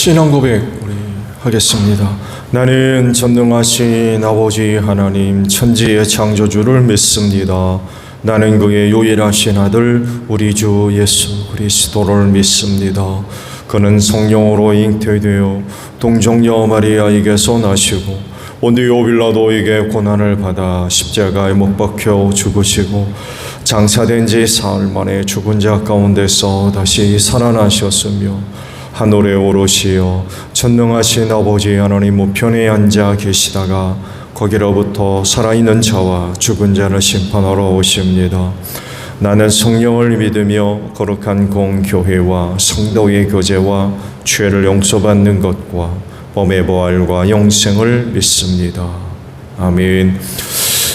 신앙 고백 우리 하겠습니다. 나는 전능하신 아버지 하나님 천지의 창조주를 믿습니다. 나는 그의 유일하신 아들 우리 주 예수 그리스도를 믿습니다. 그는 성령으로 잉태되어 동정녀 마리아에게서 나시고 본디오 빌라도에게 고난을 받아 십자가에 못 박혀 죽으시고 장사된 지 사흘 만에 죽은 자 가운데서 다시 살아나셨으며 하늘에 오르시어 전능하신 아버지 하나님 우편에 앉아 계시다가 거기로부터 살아있는 자와 죽은 자를 심판하러 오십니다. 나는 성령을 믿으며 거룩한 공교회와 성도의 교제와 죄를 용서받는 것과 범의 부활과 영생을 믿습니다. 아멘.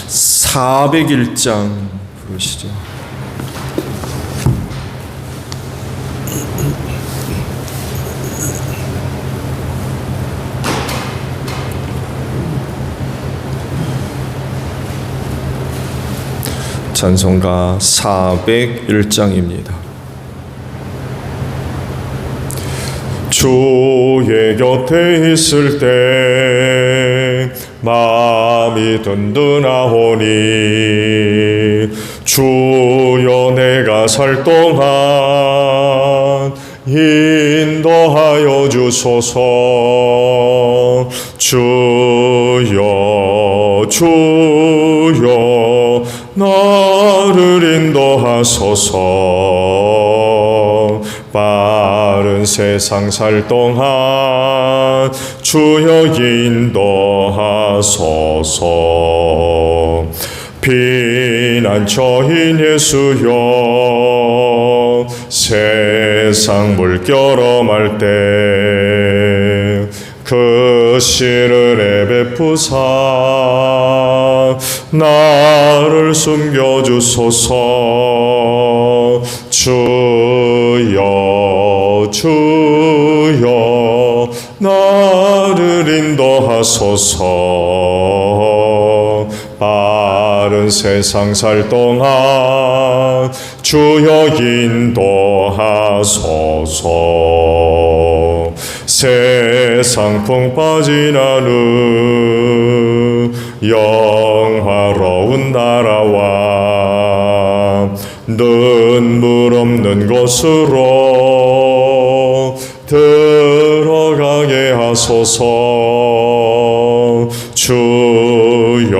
401장 부르시죠. 찬송가 401장입니다. 주의 곁에 있을 때 마음이 든든하오니 주여 내가 살 동안 인도하여 주소서. 주여 주여 나를 인도하소서. 빠른 세상 살 동안 주여 인도하소서. 피난처인 예수여 세상 물결엄할 때 그 씨를 베푸사 나를 숨겨주소서. 주여 주여 나를 인도하소서. 빠른 세상 살 동안 주여 인도하소서. 세상 풍 빠진 하늘 영화로운 나라와 눈물 없는 곳으로 들어가게 하소서. 주여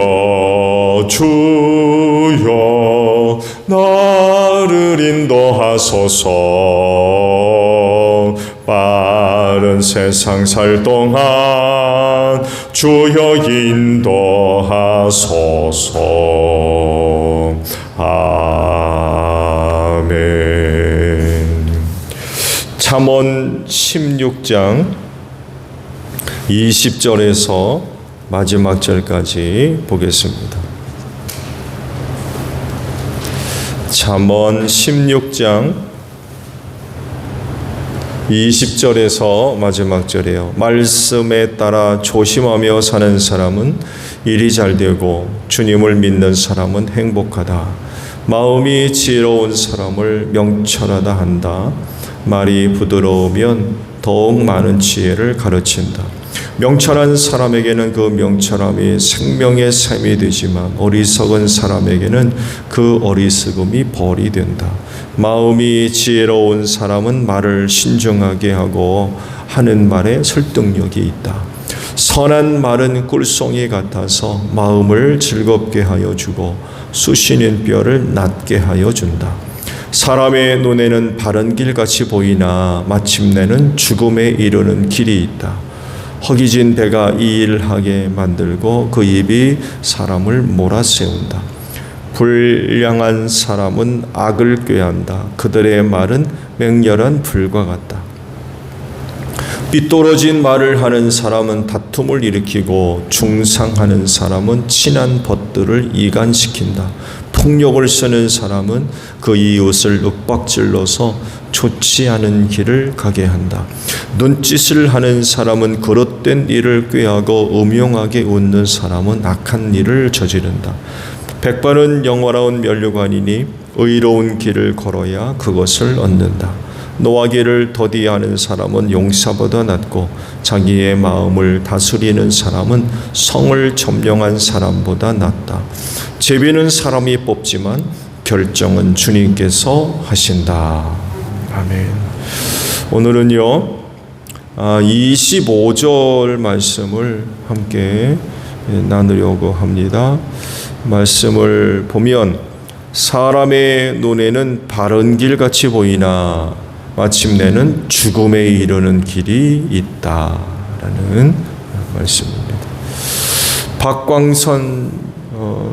주여 나를 인도하소서. 빠른 세상 살 동안 주여 인도하소서. 아멘. 잠언 16장 20절에서 마지막 절까지 보겠습니다. 잠언 16장 20절에서 마지막 절이에요. 말씀에 따라 조심하며 사는 사람은 일이 잘 되고 주님을 믿는 사람은 행복하다. 마음이 지혜로운 사람을 명철하다 한다. 말이 부드러우면 더욱 많은 지혜를 가르친다. 명철한 사람에게는 그 명철함이 생명의 샘이 되지만 어리석은 사람에게는 그 어리석음이 벌이 된다. 마음이 지혜로운 사람은 말을 신중하게 하고 하는 말에 설득력이 있다. 선한 말은 꿀송이 같아서 마음을 즐겁게 하여 주고 쑤시는 뼈를 낫게 하여 준다. 사람의 눈에는 바른 길같이 보이나 마침내는 죽음에 이르는 길이 있다. 허기진 배가 이 일을 하게 만들고 그 입이 사람을 몰아세운다. 불량한 사람은 악을 꾀한다. 그들의 말은 맹렬한 불과 같다. 삐뚤어진 말을 하는 사람은 다툼을 일으키고 중상하는 사람은 친한 벗들을 이간시킨다. 폭력을 쓰는 사람은 그 이웃을 윽박질러서 좋지 않은 길을 가게 한다. 눈짓을 하는 사람은 그릇된 일을 꾀하고 음흉하게 웃는 사람은 악한 일을 저지른다. 백발은 영화로운 면류관이니 의로운 길을 걸어야 그것을 얻는다. 노하기를 더디하는 사람은 용사보다 낫고 자기의 마음을 다스리는 사람은 성을 점령한 사람보다 낫다. 제비는 사람이 뽑지만 결정은 주님께서 하신다. 아멘. 오늘은요 25절 말씀을 함께 나누려고 합니다. 말씀을 보면 사람의 눈에는 바른 길같이 보이나 마침내는 죽음에 이르는 길이 있다라는 말씀입니다. 박광선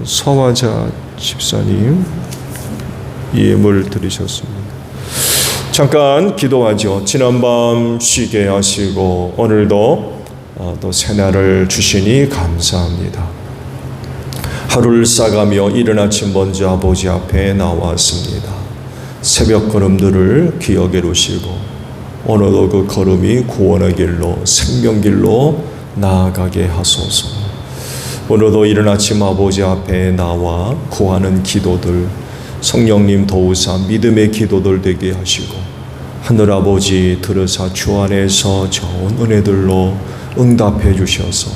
서화자 집사님 예물 드리셨습니다. 잠깐 기도하죠. 지난밤 쉬게 하시고 오늘도 또 새날을 주시니 감사합니다. 하루를 싸가며 이른 아침 먼저 아버지 앞에 나왔습니다. 새벽 걸음들을 기억해 두시고 오늘도 그 걸음이 구원의 길로 생명길로 나아가게 하소서. 오늘도 이른 아침 아버지 앞에 나와 구하는 기도들 성령님 도우사 믿음의 기도들 되게 하시고 하늘아버지 들으사 주 안에서 좋은 은혜들로 응답해 주셔서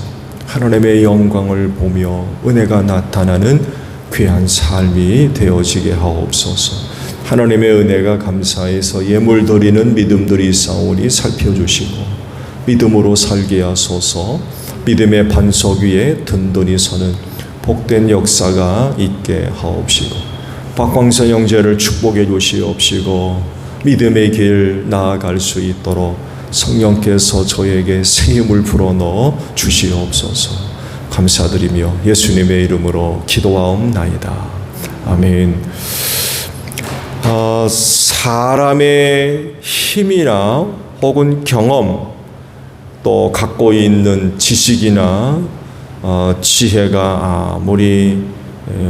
하나님의 영광을 보며 은혜가 나타나는 귀한 삶이 되어지게 하옵소서. 하나님의 은혜가 감사해서 예물 드리는 믿음들이 있사오니 살펴주시고 믿음으로 살게 하소서. 믿음의 반석 위에 든든히 서는 복된 역사가 있게 하옵시고 박광선 형제를 축복해 주시옵시고 믿음의 길 나아갈 수 있도록 성령께서 저에게 새 힘을 불어넣어 주시옵소서. 감사드리며 예수님의 이름으로 기도하옵나이다. 아멘. 사람의 힘이나 혹은 경험 또 갖고 있는 지식이나 지혜가 아무리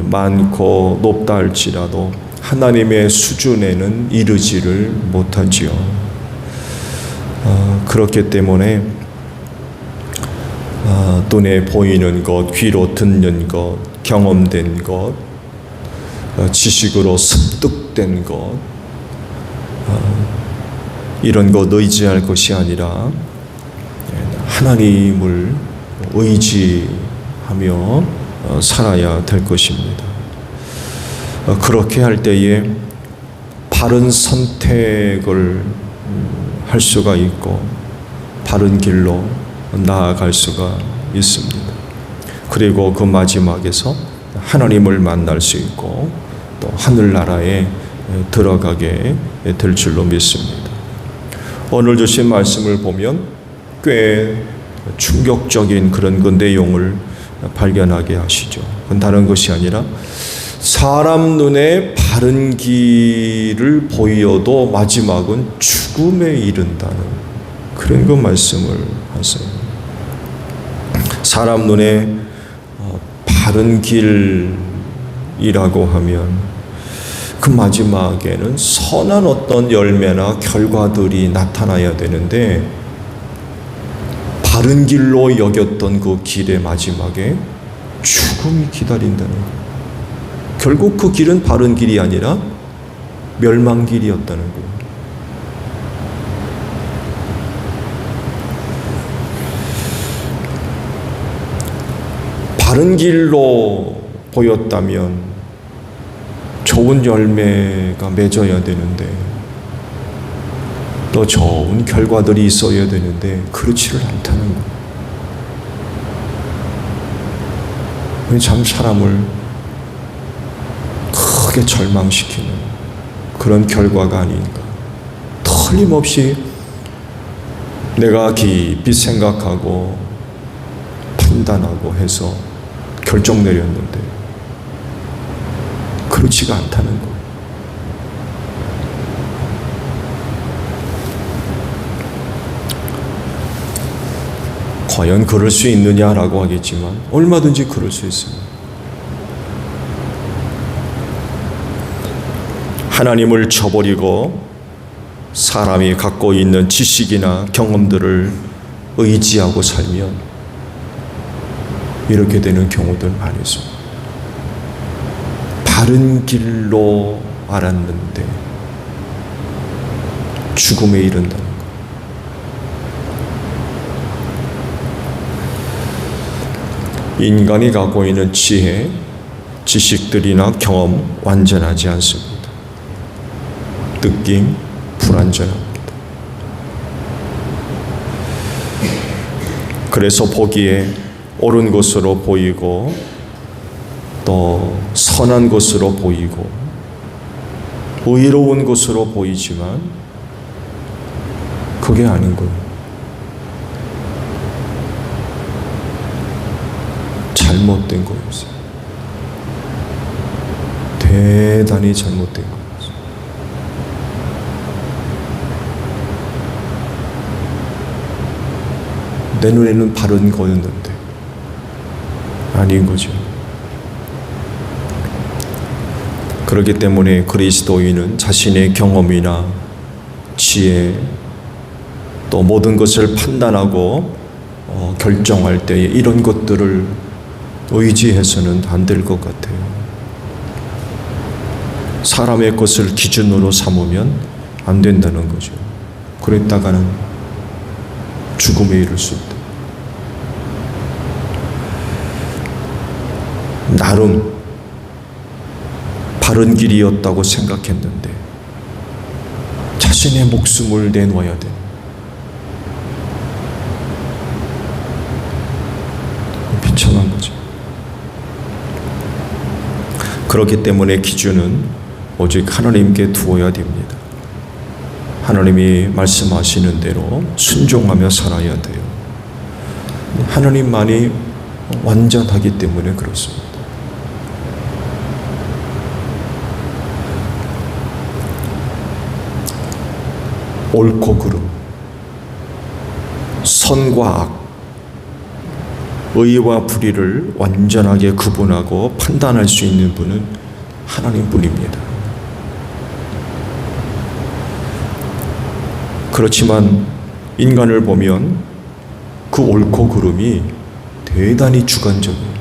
많고 높다 할지라도 하나님의 수준에는 이르지를 못하지요. 그렇기 때문에 눈에 보이는 것, 귀로 듣는 것, 경험된 것, 지식으로 습득된 것, 이런 것 의지할 것이 아니라 하나님을 의지하며 살아야 될 것입니다. 그렇게 할 때에 바른 선택을 할 수가 있고 바른 길로 나아갈 수가 있습니다. 그리고 그 마지막에서 하나님을 만날 수 있고 또 하늘나라에 들어가게 될 줄로 믿습니다. 오늘 주신 말씀을 보면 꽤 충격적인 그런 그 내용을 발견하게 하시죠. 그건 다른 것이 아니라 사람 눈에 바른 길을 보여도 마지막은 죽음에 이른다는 그런 그 말씀을 하세요. 사람 눈에 바른 길이라고 하면 그 마지막에는 선한 어떤 열매나 결과들이 나타나야 되는데 바른 길로 여겼던 그 길의 마지막에 죽음이 기다린다는 거예요. 결국 그 길은 바른 길이 아니라 멸망길이었다는 거예요. 바른 길로 보였다면 좋은 열매가 맺어야 되는데 또 좋은 결과들이 있어야 되는데 그렇지를 않다는 거예요. 참 사람을 크게 절망시키는 그런 결과가 아닌가. 틀림없이 내가 깊이 생각하고 판단하고 해서 결정 내렸는데 그렇지가 않다는 거. 과연 그럴 수 있느냐라고 하겠지만 얼마든지 그럴 수 있습니다. 하나님을 저버리고 사람이 갖고 있는 지식이나 경험들을 의지하고 살면 이렇게 되는 경우들 많이 있습니다. 바른 길로 알았는데 죽음에 이른다는 것. 인간이 갖고 있는 지혜, 지식들이나 경험 완전하지 않습니다. 느낌 불완전합니다. 그래서 보기에 옳은 것으로 보이고 또 선한 것으로 보이고 의로운 것으로 보이지만 그게 아닌 거예요. 잘못된 거였어요. 대단히 잘못된 거였어요. 내 눈에는 바른 거였는데 아닌 거죠. 그렇기 때문에 그리스도인은 자신의 경험이나 지혜 또 모든 것을 판단하고 결정할 때에 이런 것들을 의지해서는 안 될 것 같아요. 사람의 것을 기준으로 삼으면 안 된다는 거죠. 그랬다가는 죽음에 이를 수 있다. 나름 바른 길이었다고 생각했는데 자신의 목숨을 내놓아야 돼. 비참한 거죠. 그렇기 때문에 기준은 오직 하나님께 두어야 됩니다. 하나님이 말씀하시는 대로 순종하며 살아야 돼요. 하나님만이 완전하기 때문에 그렇습니다. 옳고 그름, 선과 악, 의와 불의를 완전하게 구분하고 판단할 수 있는 분은 하나님뿐입니다. 그렇지만 인간을 보면 그 옳고 그름이 대단히 주관적이에요.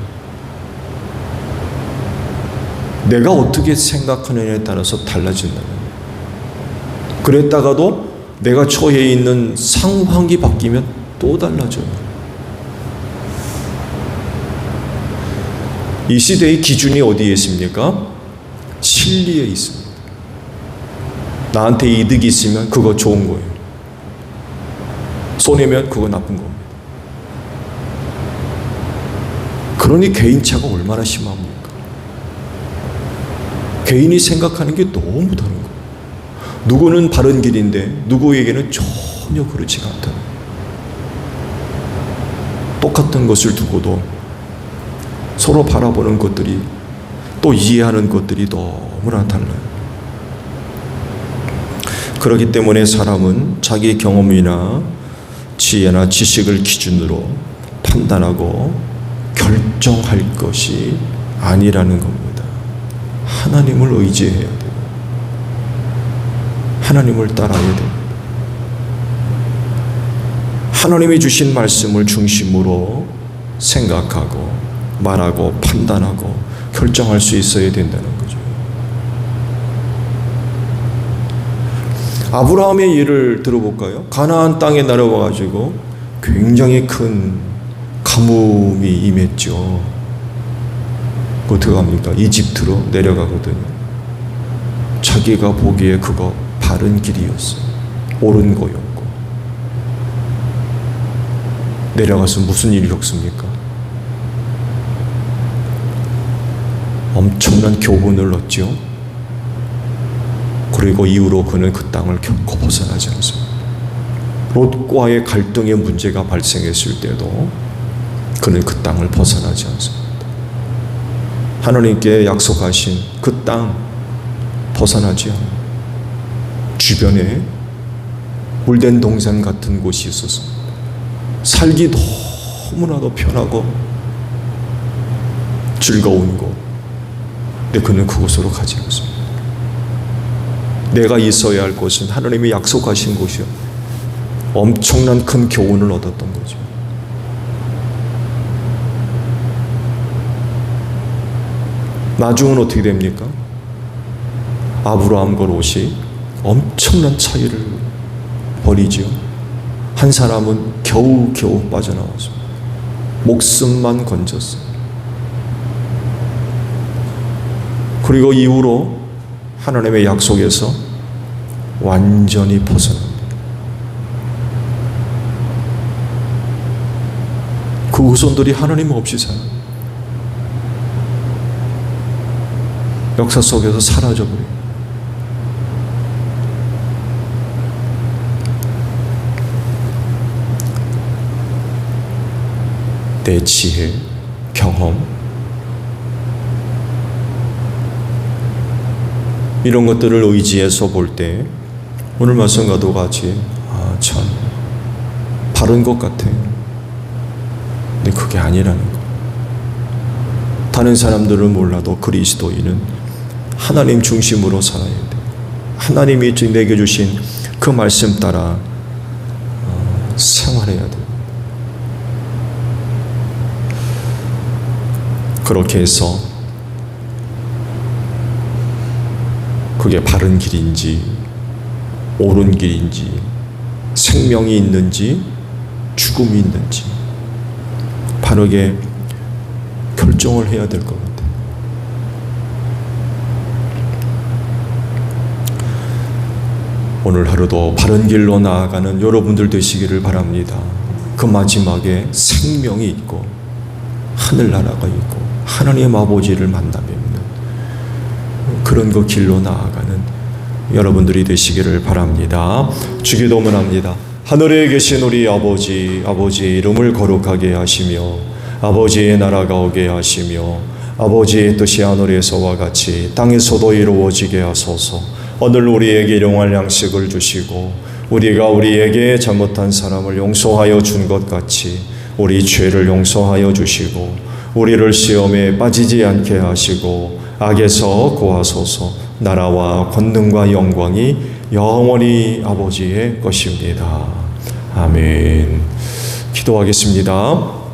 내가 어떻게 생각하느냐에 따라서 달라진다는 거예요. 그랬다가도 내가 처해 있는 상황이 바뀌면 또 달라져요. 이 시대의 기준이 어디에 있습니까? 진리에 있습니다. 나한테 이득이 있으면 그거 좋은 거예요. 손해면 그거 나쁜 겁니다. 그러니 개인차가 얼마나 심합니까? 개인이 생각하는 게 너무 다른 거예요. 누구는 바른 길인데 누구에게는 전혀 그렇지가 않다. 똑같은 것을 두고도 서로 바라보는 것들이 또 이해하는 것들이 너무나 달라요. 그렇기 때문에 사람은 자기 경험이나 지혜나 지식을 기준으로 판단하고 결정할 것이 아니라는 겁니다. 하나님을 의지해야 돼요. 하나님을 따라야 돼요. 하나님이 주신 말씀을 중심으로 생각하고 말하고 판단하고 결정할 수 있어야 된다는 거죠. 아브라함의 예를 들어볼까요? 가나안 땅에 내려와 가지고 굉장히 큰 가뭄이 임했죠. 어떻게 합니까? 이집트로 내려가거든요. 자기가 보기에 그거 바른 길이었어요. 옳은 거였고. 내려가서 무슨 일이 겪습니까? 엄청난 교훈을 얻죠. 그리고 이후로 그는 그 땅을 결코 벗어나지 않습니다. 롯과의 갈등의 문제가 발생했을 때도 그는 그 땅을 벗어나지 않습니다. 하나님께 약속하신 그 땅 벗어나지 않아요. 주변에 물된 동산 같은 곳이 있었습니다. 살기 너무나도 편하고 즐거운 곳. 근데 그는 그곳으로 가지 않습니다. 내가 있어야 할 곳은 하나님이 약속하신 곳이요. 엄청난 큰 교훈을 얻었던 거죠. 나중은 어떻게 됩니까? 아브라함과 롯이 엄청난 차이를 버리죠. 한 사람은 겨우겨우 빠져나왔습니다. 목숨만 건졌어요. 그리고 이후로 하나님의 약속에서 완전히 벗어납니다. 그 후손들이 하나님 없이 살아요. 역사 속에서 사라져버려요. 내 지혜, 경험, 이런 것들을 의지해서 볼 때 오늘 말씀과도 같이 참 바른 것 같아요. 근데 그게 아니라는 거. 다른 사람들은 몰라도 그리스도인은 하나님 중심으로 살아야 돼요. 하나님이 내게 주신 그 말씀 따라 생활해야 돼요. 그렇게 해서 그게 바른 길인지 옳은 길인지 생명이 있는지 죽음이 있는지 바르게 결정을 해야 될 것 같아요. 오늘 하루도 바른 길로 나아가는 여러분들 되시기를 바랍니다. 그 마지막에 생명이 있고 하늘나라가 있고 하나님 아버지를 만나뵙는 그런 그 길로 나아가는 여러분들이 되시기를 바랍니다. 주기도문 합니다. 하늘에 계신 우리 아버지, 아버지의 이름을 거룩하게 하시며 아버지의 나라가 오게 하시며 아버지의 뜻이 하늘에서와 같이 땅에서도 이루어지게 하소서. 오늘 우리에게 일용할 양식을 주시고 우리가 우리에게 잘못한 사람을 용서하여 준 것 같이 우리 죄를 용서하여 주시고 우리를 시험에 빠지지 않게 하시고 악에서 구하소서. 나라와 권능과 영광이 영원히 아버지의 것입니다. 아멘. 기도하겠습니다.